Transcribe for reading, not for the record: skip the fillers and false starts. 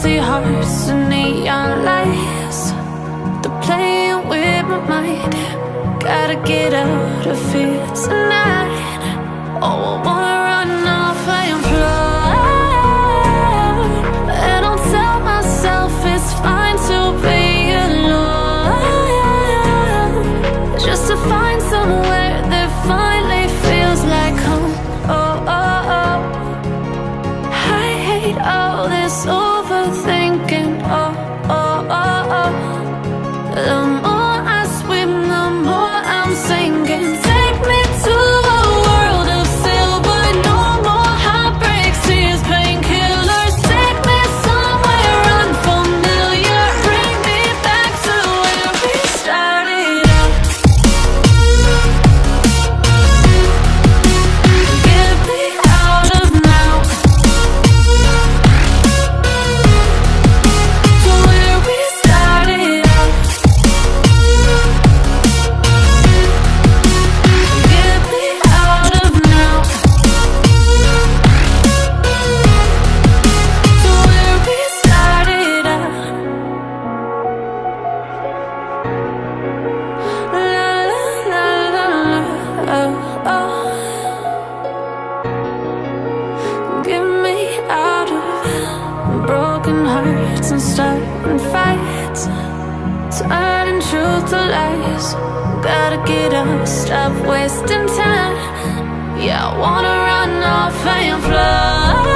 empty hearts and neon lights. They're playing with my mind. Gotta get out of here tonight. Oh, I wanna run off and fly. And I'll tell myself it's fine to be alone, just to find somewhere that finally feels like home. Oh, oh, oh. I hate all this overthinking. Oh, oh, oh, oh. The more I swim, the more I'm sinking. Take me to a world of silver. No more heartbreaks, tears, painkillers. Take me somewhere unfamiliar. Bring me back to where we started out. Get me out of now, to where we started out. Get me out of now, to where we started out. La la la la la, oh, oh. Get me out of broken hearts and starting fights, turning truth to lies. Gotta get up, stop wasting time. Yeah, I wanna run off and fly.